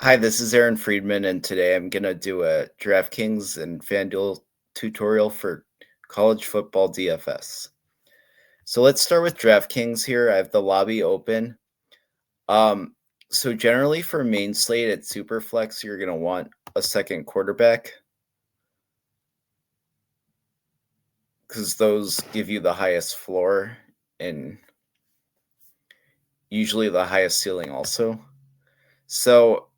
Hi, this is Aaron Friedman, and today I'm going to do a DraftKings and FanDuel tutorial for college football DFS. So let's start with DraftKings here. I have the lobby open. Um, so generally for main slate at Superflex, you're going to want a second quarterback because those give you the highest floor and usually the highest ceiling also. So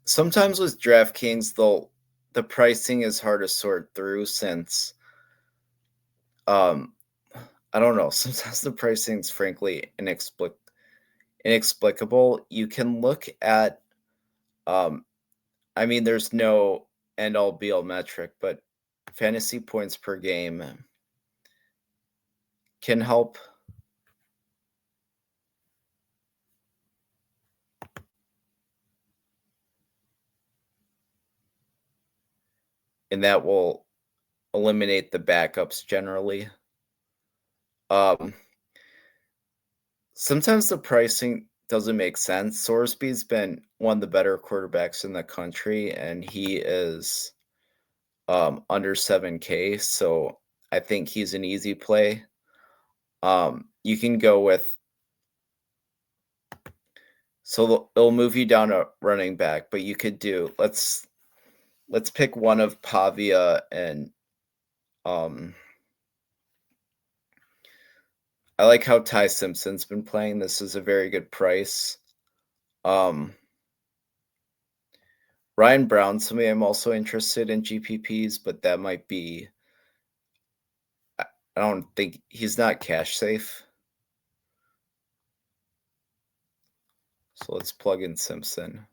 sometimes with DraftKings, the pricing is hard to sort through since um I don't know. Sometimes the pricing's frankly inexplicable. You can look at, um, I mean, there's no end all be all metric, but fantasy points per game can help, and that will eliminate the backups generally. Um, Sometimes the pricing doesn't make sense. Sorsby's been one of the better quarterbacks in the country, and he is under 7K, so I think he's an easy play. You can go with so it'll move you down a running back, but you could do let's pick one of Pavia and um I like how Ty Simpson's been playing. This is a very good price. Um Ryan Brown, somebody I'm also interested in GPPs, but that might be I don't think he's not cash safe. So let's plug in Simpson.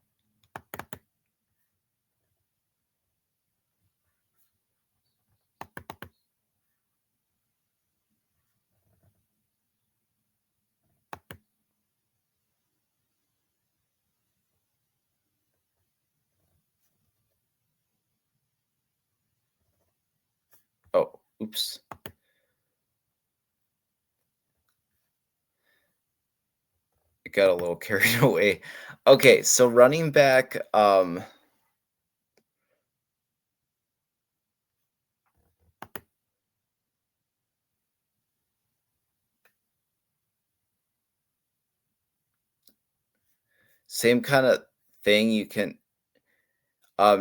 Oh, oops. I got a little carried away. Okay, so running back, same kind of thing. You can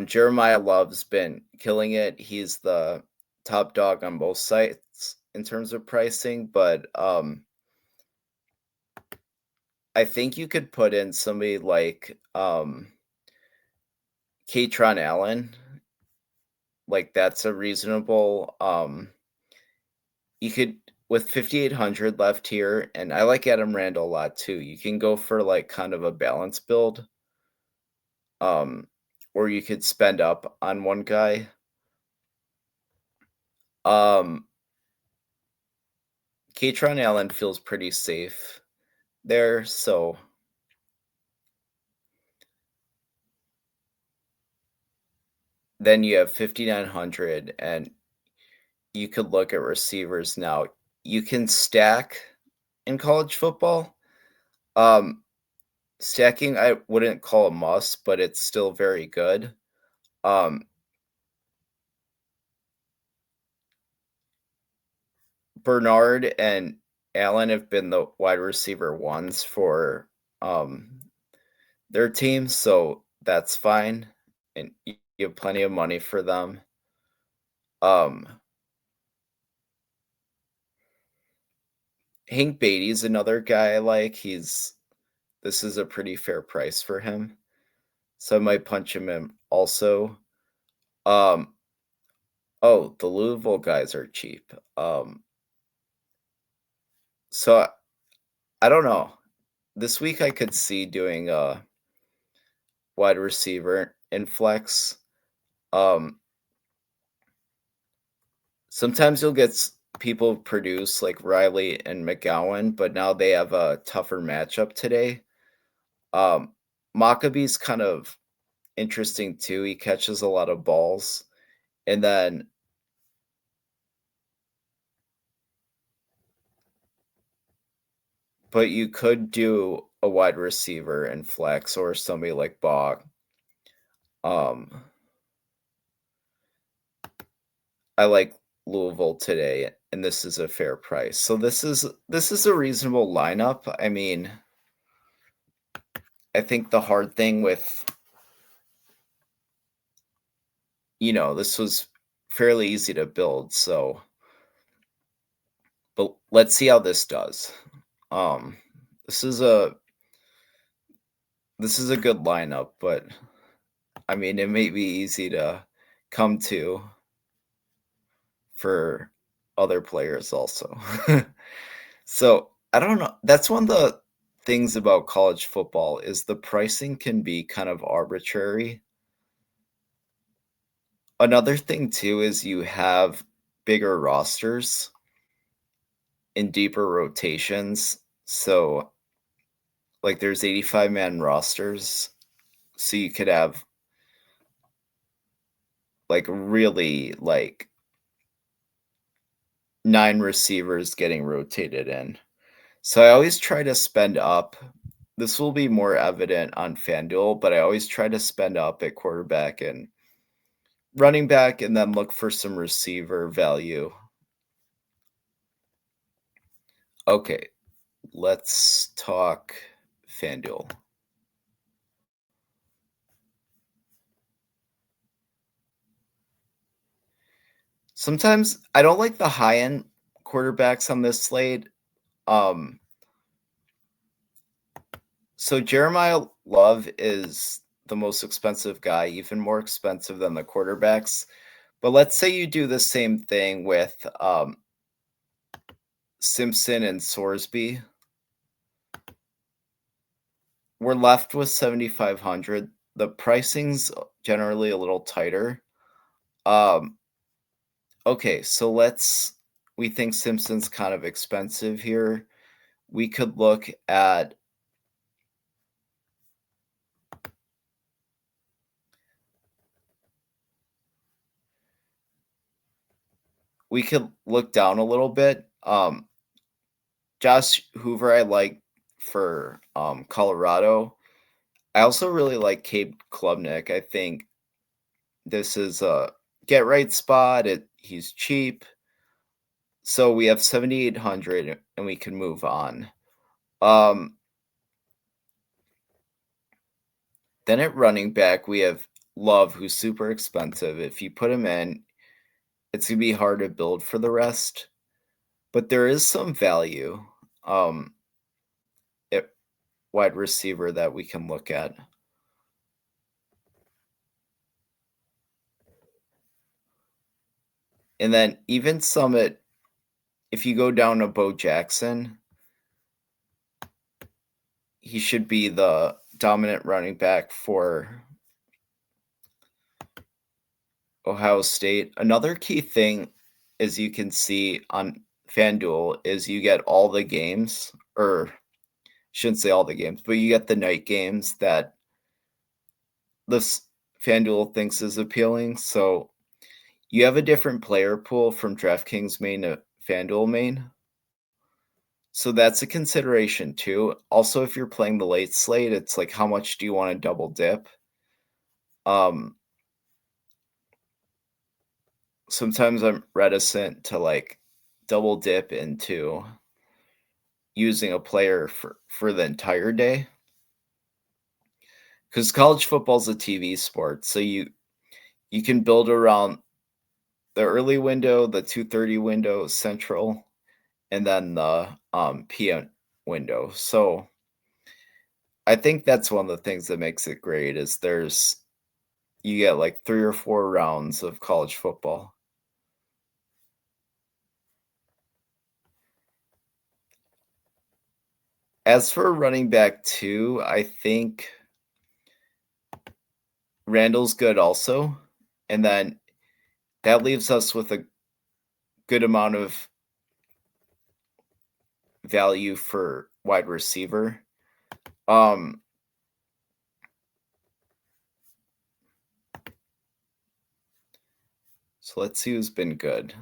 Jeremiah Love's been killing it. He's the top dog on both sites in terms of pricing, but I think you could put in somebody like Katron Allen. Like that's a reasonable you could with 5,800 left here, and I like Adam Randall a lot too. You can go for like kind of a balance build. Um or you could spend up on one guy. Um Katron Allen feels pretty safe there, so then you have 5,900 and you could look at receivers now. You can stack in college football. Um Stacking I wouldn't call a must, but it's still very good. Um Bernard and Allen have been the wide receiver ones for um their teams, so that's fine. And you have plenty of money for them. Um Hank Beatty's another guy I like. This is a pretty fair price for him. So I might punch him in also. Um oh, the Louisville guys are cheap. So I don't know. This week I could see doing a wide receiver in flex. Um Sometimes you'll get people produce like Riley and McGowan, but now they have a tougher matchup today. Um Maccabee's kind of interesting too. He catches a lot of balls. And then but you could do a wide receiver in flex or somebody like Bog. I like Louisville today, and this is a fair price. So this is a reasonable lineup. I mean, I think the hard thing with, this was fairly easy to build. So, but let's see how this does. Um, this is a good lineup, but I mean, it may be easy to come to for other players also. So I don't know. That's one of the things about college football is the pricing can be kind of arbitrary. Another thing too is you have bigger rosters and deeper rotations. So like there's 85-man rosters. So you could have like really like 9 receivers getting rotated in. So I always try to spend up. This will be more evident on FanDuel, but I always try to spend up at quarterback and running back and then look for some receiver value. Okay, let's talk FanDuel. Sometimes I don't like the high-end quarterbacks on this slate. So Jeremiah Love is the most expensive guy, even more expensive than the quarterbacks. But let's say you do the same thing with Simpson and Sorsby. We're left with 7,500. The pricing's generally a little tighter. Okay, so we think Simpson's kind of expensive here. We could look at down a little bit. Josh Hoover I like for Colorado. I also really like Cade Klubnik. I think this is a get right spot. He's cheap. So we have 7,800 and we can move on. Then at running back, we have Love, who's super expensive. If you put him in, it's going to be hard to build for the rest. But there is some value at wide receiver that we can look at. And then even some if you go down to Bo Jackson, he should be the dominant running back for Ohio State. Another key thing, as you can see on FanDuel, is you get all the games, or shouldn't say all the games, but you get the night games that this FanDuel thinks is appealing. So you have a different player pool from DraftKings main to FanDuel main. So that's a consideration too. Also, if you're playing the late slate, it's like how much do you want to double dip? Sometimes I'm reticent to like double dip into using a player for the entire day. Because college football is a TV sport. So you can build around the early window, the 2:30 window, central, and then the PM window. So I think that's one of the things that makes it great is you get like 3 or 4 rounds of college football. As for running back 2, I think Randall's good also. And then that leaves us with a good amount of value for wide receiver. So let's see who's been good.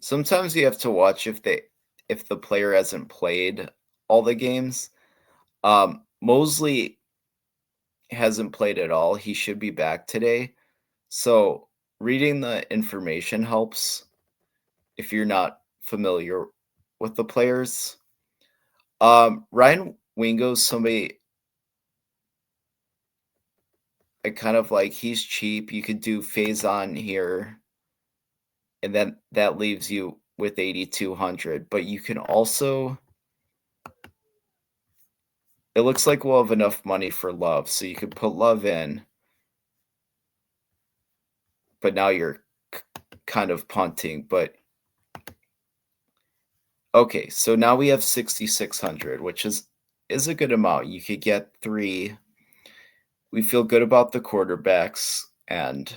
Sometimes you have to watch if the player hasn't played all the games. Mosley hasn't played at all. He should be back today. So reading the information helps if you're not familiar with the players. Ryan Wingo's somebody I kind of like. He's cheap. You could do phase on here, and then that leaves you with 8,200. But you can also, it looks like we'll have enough money for Love, so you could put Love in, but now you're kind of punting. But okay, so now we have 6,600, which is a good amount. You could get 3. We feel good about the quarterbacks, and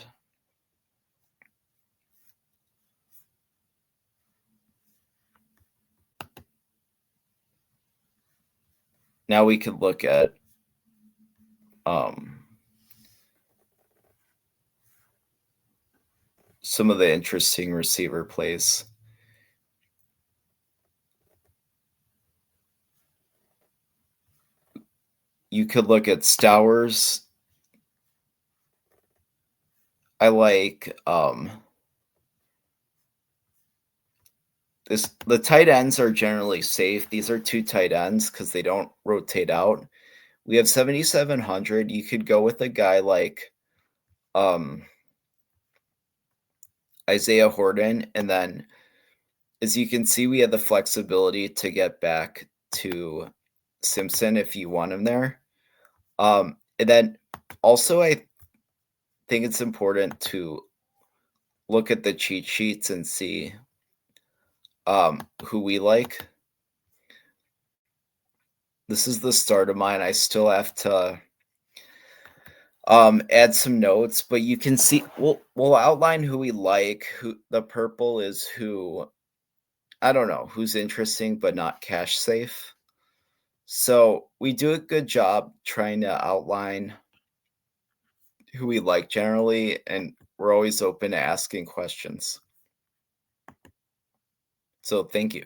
now we could look at some of the interesting receiver plays. You could look at Stowers. I like the tight ends are generally safe. These are 2 tight ends because they don't rotate out. We have 7,700. You could go with a guy like Isaiah Horton, and then as you can see, we have the flexibility to get back to Simpson if you want him there. And then also I think it's important to look at the cheat sheets and see who we like. This is the start of mine. I still have to add some notes, but you can see we'll outline who we like. Who the purple is who, I don't know, who's interesting but not cash safe. So we do a good job trying to outline who we like generally, and we're always open to asking questions. So thank you.